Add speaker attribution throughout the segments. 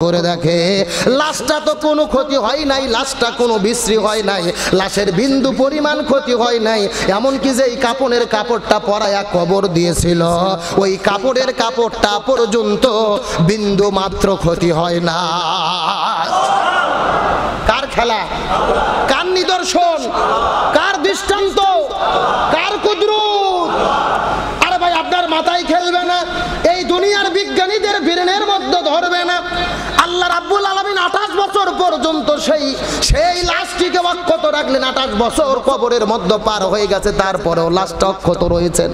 Speaker 1: করে দেখে লাশটা তো কোনো ক্ষতি হয় নাই, লাশটা কোনো বিশ্রী হয় নাই, লাশের বিন্দু পরিমাণ ক্ষতি হয় নাই। এমনকি যে এই কাপড়ের কাপড়টা পরায়া কবর দিয়েছিল ওই কাপড়ের কাপড়টা পর্যন্ত বিন্দু মাত্র ক্ষতি হয় না। কার খেলা, কার নিদর্শন, কার দৃষ্টান্ত, কার কুদরত? আরে ভাই আপনার মাথায় খেলবে না, এই দুনিয়ার বিজ্ঞানীদের ব্রেনের মধ্যে ধরবে না। আল্লাহ রাব্বুল আলামিন 28 বছর পর্যন্ত সেই লাশটিকে অক্ষত রাখলেন। 28 বছর কবরের মধ্যে পার হয়ে গেছে, তারপরেও লাশটা অক্ষত রয়েছেন।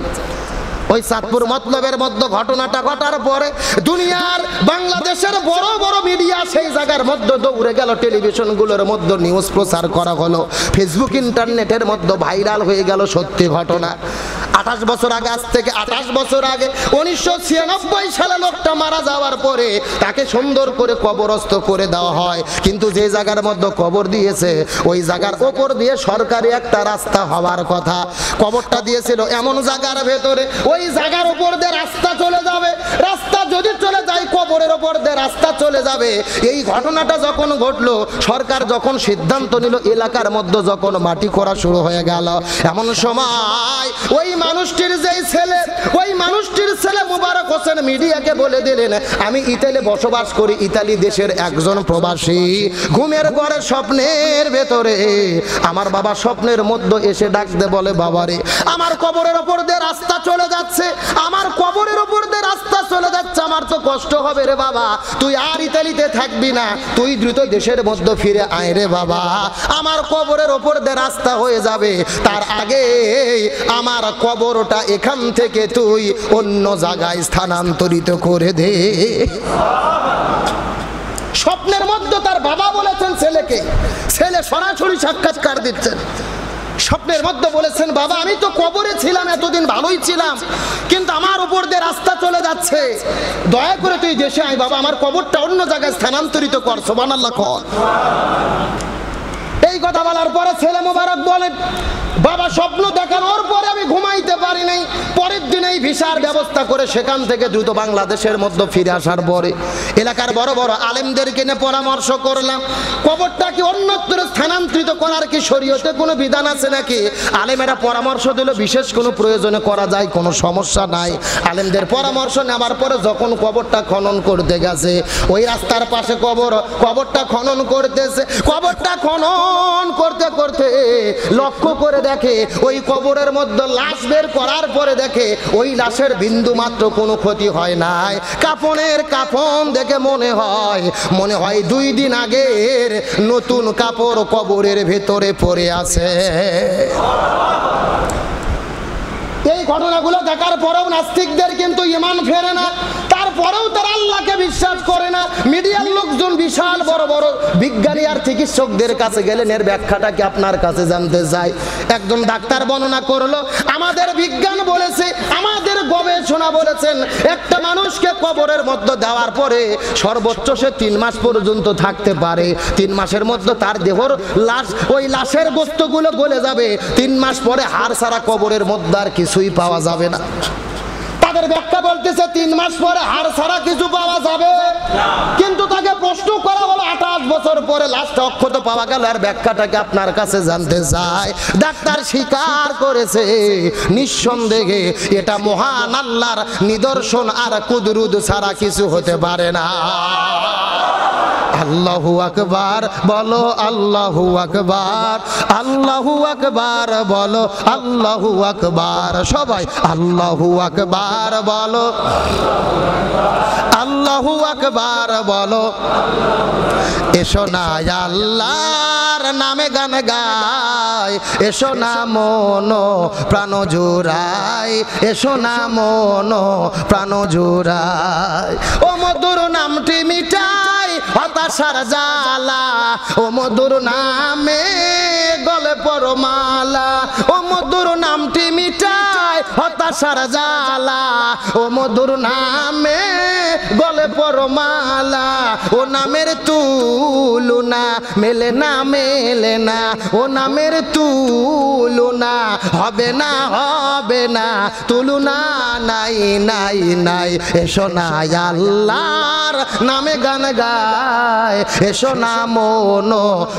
Speaker 1: ওই চাঁদপুর মতলবের মধ্যে ঘটনাটা ঘটার পরে দুনিয়ার বাংলাদেশের বড় বড় মিডিয়া সেই জায়গার মধ্যে দৌড়ে গেল, টেলিভিশনগুলোর মধ্যে নিউজ প্রচার করা হলো, ফেসবুক ইন্টারনেটের মধ্যে ভাইরাল হয়ে গেল সত্যি ঘটনা। 28 বছর আগে, আজ থেকে 28 বছর আগে 1996 সালে লোকটা মারা যাওয়ার পরে তাকে সুন্দর করে কবরস্থ করে দেওয়া হয়, কিন্তু যে জায়গার মধ্যে কবর দিয়েছে ওই জায়গার ওপর দিয়ে সরকারি একটা রাস্তা হওয়ার কথা। কবরটা দিয়েছিল এমন জায়গার ভেতরে ওই জায়গার উপর দিয়ে রাস্তা চলে যাবে, রাস্তা যদি চলে যায় কবরের উপর দিয়ে রাস্তা চলে যাবে। এই ঘটনাটা যখন ঘটলো, সরকার যখন সিদ্ধান্ত নিল, এলাকার মধ্যে যখন মাটি খোঁড়া শুরু হয়ে গেল, এমন সময় ওই মানুষটির যেই ছেলে, ওই মানুষটির ছেলে মুবারক হোসেন মিডিয়াকে বলে দিলেন, আমি ইতালি বসবাস করি, ইতালি দেশের একজন প্রবাসী। ঘুমের ঘরে স্বপ্নের ভেতরে আমার বাবা স্বপ্নের মধ্যে এসে ডাকতে বলে, বাবারে আমার কবরের ওপর দিয়ে রাস্তা চলে যাচ্ছে, আমার কবরের ওপর দিয়ে রাস্তা চলে যাচ্ছে, আমার তো কষ্ট হবে রে বাবা, তুই আর ইতালিতে থাকবি না, তুই দ্রুত দেশের মধ্যে ফিরে আয় রে বাবা, আমার কবরের ওপর দিয়ে রাস্তা হয়ে যাবে, তার আগে আমার কবরটা এখান থেকে তুই অন্য জায়গায় স্থানান্তরিত করে দে। স্বপ্নের মধ্যে তার বাবা বলেছেন ছেলেকে, ছেলে সরাসরি সাক্ষাৎকার দিচ্ছেন। স্বপ্নের মধ্যে বলেছেন, বাবা আমি তো কবরে ছিলাম, এতদিন ভালোই ছিলাম, কিন্তু আমার উপর দিয়ে রাস্তা চলে যাচ্ছে, দয়া করে তুই দেশে আয় বাবা, আমার কবরটা অন্য জায়গায় স্থানান্তরিত কর। সুবহানাল্লাহ। এই কথা বলার পরে ছেলে মোবারক বলেন, বাবা স্বপ্ন দেখানোর পরে আমি ঘুমাইতে পারি নাই, পরের দিন এই ভিসার ব্যবস্থা করে সেখান থেকে দ্রুত বাংলাদেশের মধ্যে ফিরে আসার পরে এলাকার বড় বড় আলেমদেরকে নিয়ে পরামর্শ করলাম, কবরটাকে অন্যত্র স্থানান্তরিত করার কি শরীয়তে কোনো বিধান আছে নাকি? আলেমেরা পরামর্শ দিল, বিশেষ কোনো প্রয়োজনে করা যায়, কোনো সমস্যা নাই। আলেমদের পরামর্শ নেওয়ার পরে যখন কবরটা খনন করতে গেছে, ওই রাস্তার পাশে কবরটা খনন করতেছে, কবরটা খনন করতে করতে লক্ষ্য করে দেখে ওই কবরের মধ্যে লাশ বের করার পরে দেখে ওই লাশের বিন্দু মাত্র কোনো ক্ষতি হয় নাই। কাফনের কাফন দেখে মনে হয় 2 দিন আগের নতুন কাপড় কবরের ভেতরে পড়ে আছে। এই ঘটনাগুলো দেখার পরেও নাস্তিকদের কিন্তু ঈমান ফেরে না, তারপরেও তারা আল্লাহকে বিশ্বাস করে না। মিডিয়ার লোকজন বিশাল বড় বড় বিজ্ঞানী আর চিকিৎসকদের কাছে গেলেন, এর ব্যাখ্যাটা কি আপনার কাছে জানতে চাই। একজন ডাক্তার বর্ণনা করলো, আমাদের বিজ্ঞান বলেছে, আমাদের গবেষণা বলেছেন, একটা মানুষকে কবরের মধ্যে দেওয়ার পরে সর্বোচ্চ সে 3 মাস পর্যন্ত থাকতে পারে। 3 মাসের মধ্যে তার দেহর লাশ, ওই লাশের গোস্তগুলো গলে যাবে। 3 মাস পরে হাড় ছাড়া কবরের মধ্যে আর কিছুই পাওয়া যাবে না। তাদের ব্যাখ্যা বলতেছে 3 মাস পরে হাড় ছাড়া কিছু পাওয়া যাবে, কিন্তু তাকে প্রশ্ন করা হলো 28 বছর পরে লাশটা অক্ষত পাওয়া গেল, আর ব্যাখ্যাটাকে আপনার কাছে জানতে চাই। ডাক্তার স্বীকার করেছে, নিঃসন্দেহে এটা মহান আল্লাহর নিদর্শন, আর কুদরত ছাড়া কিছু হতে পারে না। আল্লাহু আকবার বলো, আল্লাহু আকবার, আল্লাহু আকবার বলো, আল্লাহু আকবার, সবাই আল্লাহু আকবার বলো, আল্লাহু আকবার বলো। এসো না আল্লাহর নামে গান গাই, এসো না মন প্রাণ জোড়াই, এসো না মন প্রাণ জোড়াই। ও মধুর নামটি মিটাই হতাশার জ্বালা, ও মধুর নামে গলে পরমালা, ও মধুর নামটি মিটাই হতাশার জ্বালা, ও মধুর নামে গলে পরমালা, ও নামের তুলনা মেলে না মেলে না, ও নামের তুলনা হবে না হবে না, তুলনা নাই নাই নাই। এসো না আল্লাহর নামে গান গায়, এসো না মন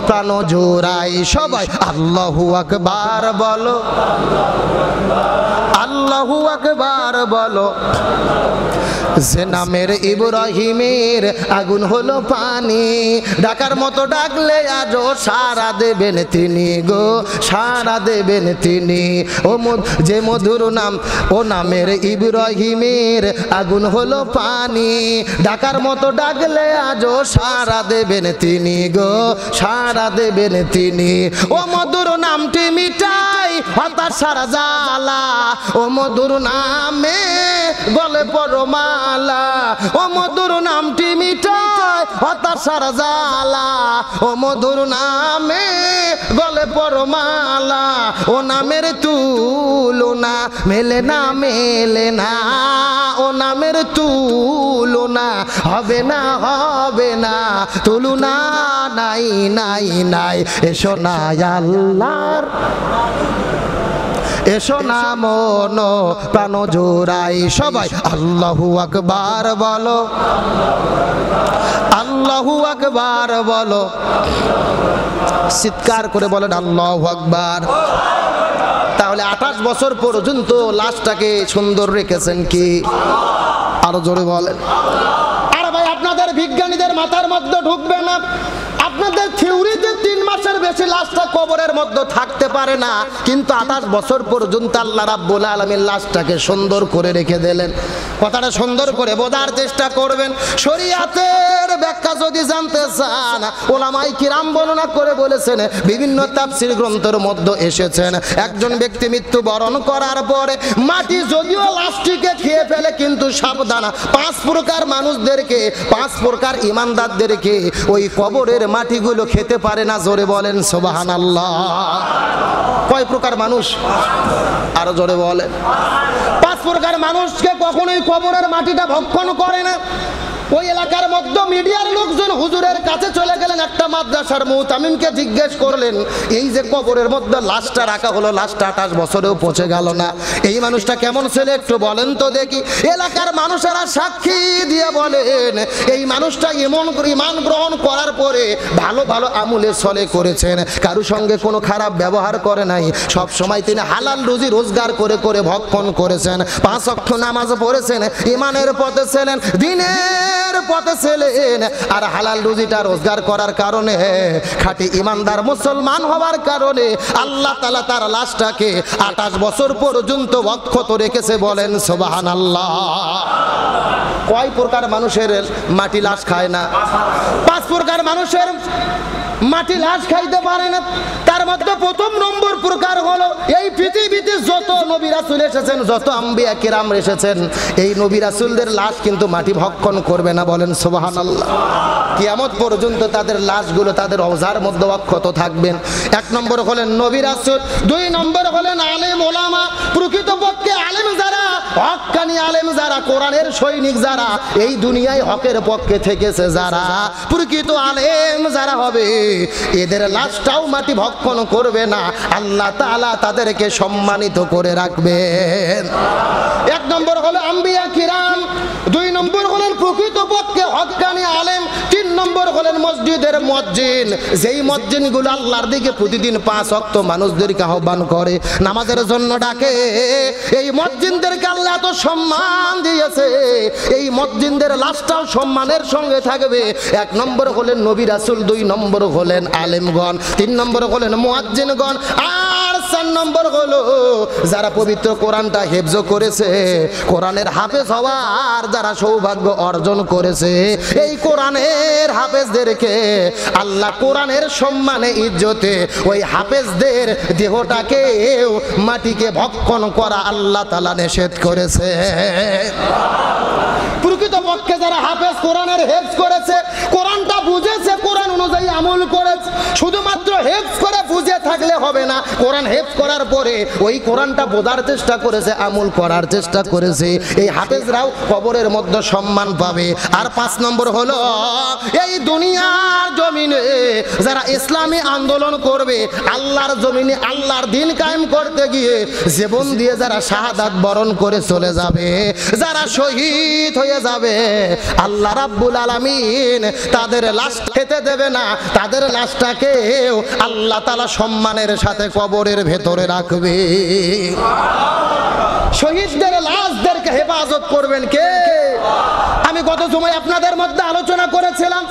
Speaker 1: প্রাণ জোড়াই, সবাই আল্লাহু আকবার বলো, আল্লাহু আকবার বলো। যে নামের ইব্রাহিমের আগুন হলো পানি, ডাকার মতো ডাকলে আজও সারা দেবেন তিনি গো, সারা দেবেন তিনি। ও যে মধুর নাম, ও নামের ইব্রাহিমের আগুন হলো পানি, ডাকার মতো ডাকলে আজও সারা দেবেন তিনি গো, সারা দেবেন তিনি। ও মধুর নামটি মিটাই হতাশার জ্বালা, ও মধুর নামে গলে পরমালা, ও মধুর নামটি মিটাই হতাশার জ্বালা, ও মধুর নামে গলে পরমালা, ও নামের তুলনা মেলে না মেলে না, ও নামের তুলনা হবে না হবে না, তুলনা নাই নাই নাই। এসো না আল্লাহর, এসো না মন প্রাণ জোড়াই, সবাই আল্লাহু আকবার বলো, আল্লাহু আকবার বলো। চিৎকার করে বলেন আল্লাহু আকবার। তাহলে 28 বছর পর্যন্ত লাশটাকে সুন্দর রেখেছেন কি? আরো জোরে বলেন। আর ভাই আপনাদের বিজ্ঞানীদের মাথার মধ্যে ঢুকবে না, আপনাদের থিওরিতে 3 মাসের বেশি লাশটা কবরের মধ্যে থাকতে পারে না, কিন্তু 28 বছর পর্যন্ত আল্লাহ রাব্বুল আলামিন লাশটাকে সুন্দর করে রেখে দিলেন। কথাটা সুন্দর করে বোঝার চেষ্টা করবেন। শরীয়তের ব্যাখ্যা যদি জানতে চান, ওলামায়ে কিরাম বর্ণনা করে বলেছেন, বিভিন্ন তাফসীর গ্রন্থের মধ্যে এসেছেন, একজন ব্যক্তি মৃত্যুবরণ করার পরে মাটি যদিও লাশটিকে খেয়ে ফেলে, কিন্তু সাবধান, 5 প্রকার মানুষদেরকে, 5 প্রকার ঈমানদারদেরকে ওই কবরের মাটিগুলো খেতে পারে না। জোরে বলেন সুবহানাল্লাহ। কয় প্রকার মানুষ? আরো জোরে বলেন। 5 প্রকার মানুষকে কখনোই কবরের মাটিটা ভক্ষণ করে না। ওই এলাকার মধ্যে মিডিয়ার লোকজন হুজুরের কাছে চলে গেলেন, একটা মাদ্রাসার মুতামিমকে জিজ্ঞেস করলেন, এই যে কবরের মধ্যে লাশটা রাখা হলো, লাশটা 28 বছরেও পচে গেল না, এই মানুষটা কেমন ছেলে একটু বলেন তো দেখি। এলাকার মানুষেরা সাক্ষী দিয়ে বলেন, এই মানুষটা ঈমান গ্রহণ করার পরে ভালো ভালো আমলে চলে করেছেন, কারো সঙ্গে কোনো খারাপ ব্যবহার করে নাই, সব সময় তিনি হালাল রুজি রোজগার করে করে ভক্ষণ করেছেন, 5 ওয়াক্ত নামাজ পড়েছেন, ঈমানের পথে ছিলেন, দিনের পথে ছিলেন, আর হালাল রুজিটা রোজগার করার কারণে, খাঁটি ঈমানদার মুসলমান হওয়ার কারণে আল্লাহ তাআলা তার লাশটাকে 28 বছর পর্যন্ত অক্ষত রেখেছে। বলেন সুবহানাল্লাহ। কয় প্রকার মানুষের মাটি লাশ খায় না? 5 প্রকার মানুষের মাটি লাশ খাইতে পারে না। তার মধ্যে প্রথম নম্বর প্রকার হলো, এই পৃথিবীতে যত নবী রাসূল এসেছেন, যত আম্বিয়া কিরাম এসেছেন, এই নবী রাসূলদের লাশ কিন্তু মাটি ভক্ষণ করবে না। বলেন সুবহানাল্লাহ। কিয়ামত পর্যন্ত তাদের লাশগুলো তাদের রওজার মধ্যে অক্ষত থাকবেন। 1 নম্বর হলেন নবী রাসূল, 2 নম্বর হলেন আলেম ওলামা। প্রকৃতপক্ষে আলেম যারা, হক্কানি আলেম যারা, কোরআনের সৈনিক যারা, এই দুনিয়ায় হকের পক্ষে থেকেছে যারা, প্রকৃত আলেম যারা হবে, এদের লাশটাও মাটি ভক্ষণ করবে না। আল্লাহ তাআলা তাদেরকে সম্মানিত করে রাখবেন। 1 নম্বর হলো আম্বিয়া কিরাম, 2 নম্বর হলেন প্রকৃতপক্ষে হক্কানি আলেম, 3 নম্বর হলেন মসজিদের মুয়াজ্জিন, যেই মুয়াজ্জিনগুলো আল্লাহর দিকে প্রতিদিন 5 ওয়াক্ত মানুষদেরকে আহ্বান করে, নামাজের জন্য ডাকে। এই মুয়াজ্জিনদেরকে আল্লাহ এত সম্মান দিয়েছে, এই মুয়াজ্জিনদের লাশটাও সম্মানের সঙ্গে থাকবে। 1 নম্বর হলেন নবী রাসূল, 2 নম্বর হলেন আলেমগণ, 3 নম্বর হলেন মুয়াজ্জিনগণ, আর 4 নম্বর হলো যারা পবিত্র কোরআনটা হেফজ করেছে, কোরআনের হাফেজ হওয়ার যারা সৌভাগ্য অর্জন করেছে, এই কোরআনের হাফেজদেরকে আল্লাহ কোরআনের সম্মানে ইজ্জতে ওই হাফেজদের দেহটাকে মাটিকে ভক্ষণ করা আল্লাহ তাআলা নিষেধ করেছে। প্রকৃতপক্ষে যারা হাফেজ, কোরআনের হেফজ করেছে, কোরআনটা বুঝেছে, কোরআন অনুযায়ী আমল করেছে, শুধুমাত্র হেফজ করে বুঝে থাকে থাকলে হবে না, কোরআন হেফজ করার পরে ওই কোরআনটা বোঝার চেষ্টা করেছে, আমল করার চেষ্টা করেছে, এই হাফেজরাও কবরের মধ্যে সম্মান পাবে। আর 5 নম্বর হলো এই দুনিয়ার জমিনে যারা ইসলামী আন্দোলন করবে, আল্লাহর জমিনে আল্লাহর দ্বীন কায়েম করতে গিয়ে জীবন দিয়ে যারা শাহাদাত বরণ করে চলে যাবে, যারা শহীদ হয়ে যাবে, আল্লাহ রাব্বুল আলামিন তাদের লাশ খেতে দেবে না, তাদের লাশটাকেও আল্লাহ তাআলা সম্মানের সাথে কবরের ভেতরে রাখবে। শহীদদের লাশদেরকে হেফাজত করবেন কে? আমি গত সময় আপনাদের মধ্যে আলোচনা করেছিলাম,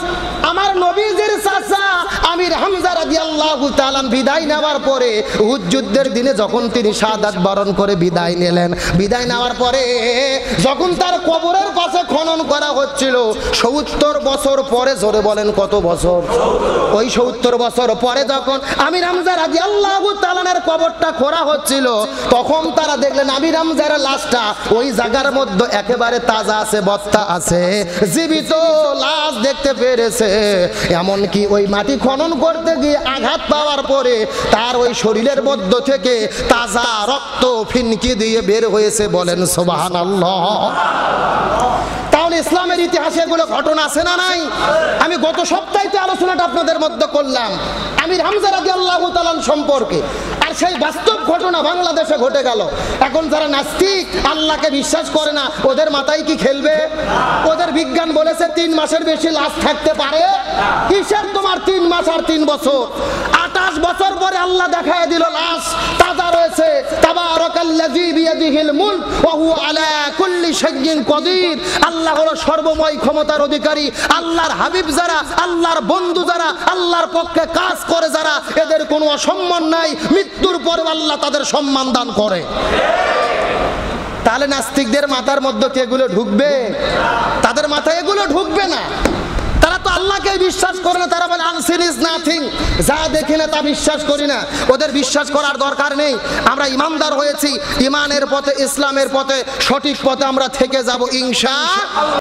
Speaker 1: আমার নবীজির চাচা আমির হামজা রাদিয়াল্লাহু তাআলা বিদায় নেওয়ার পরে উহুদ যুদ্ধের দিনে যখন তিনি শাহাদাত বরণ করে বিদায় নিলেন, বিদায় নেওয়ার পরে যখন তার কবরের পাশে খনন করা হচ্ছিল 70 বছর পরে, জোরে বলেন কত বছর? ওই 70 বছর পরে যখন আমির হামজা রাদিয়াল্লাহু তাআলার কবরটা খোঁড়া হচ্ছিল, তখন তারা দেখলেন আমির হামজার লাশটা ওই জায়গার মধ্যে একেবারে তাজা আছে, বস্তা আছে, জীবিত লাশ দেখতে পেরেছে। এমনকি ওই মাটি খনন করতে গিয়ে আঘাত পাওয়ার পরে তার ওই শরীরের মধ্য থেকে তাজা রক্ত ফিনকি দিয়ে বের হয়েছে, বলেন সুবহানাল্লাহ। তাহলে ইসলামের ইতিহাসে এগুলো ঘটনা আছে না নাই? আমি গত সপ্তাহে আলোচনাটা আপনাদের মধ্যে করলাম আমির হামজা রাদিয়াল্লাহু তাআলা সম্পর্কে, আর সেই বাস্তব ঘটনা বাংলাদেশে ঘটে গেল। এখন যারা নাস্তিক, আল্লাহকে বিশ্বাস করে না, ওদের মাথায় কি খেলবে? ওদের বিজ্ঞান বলেছে 3 মাসের বেশি লাশ থাকতে পারে। কিসের তোমার 3 মাস আর 3 বছর? 28 বছর পরে আল্লাহ দেখায় দিল লাশ তাজা রয়েছে। তাবারাকাল্লাযী বিয়াদিহিল মুলক ওয়া হুয়া আলা কুল্লি শাইইন কাদির। আল্লাহ হলো সর্বময় ক্ষমতার অধিকারী। আল্লাহর হাবিব যারা, আল্লাহর বন্ধু যারা, আল্লাহর পক্ষে কাজ করে যারা, এদের কোনো অসম্মান নাই। মৃত্যুর পরে আল্লাহ তাদের সম্মান দান করে। তাহলে নাস্তিকদের মাথার মধ্যে কি এগুলো ঢুকবে? তাদের মাথায় এগুলো ঢুকবে না। তারা তো আল্লাহকে বিশ্বাস করে না, তারা বলে আনসিন ইজ নাথিং, যা দেখি না তা বিশ্বাস করি না। ওদের বিশ্বাস করার দরকার নেই। আমরা ইমানদার হয়েছি, ইমানের পথে, ইসলামের পথে, সঠিক পথে আমরা থেকে যাব ইনশাআল্লাহ।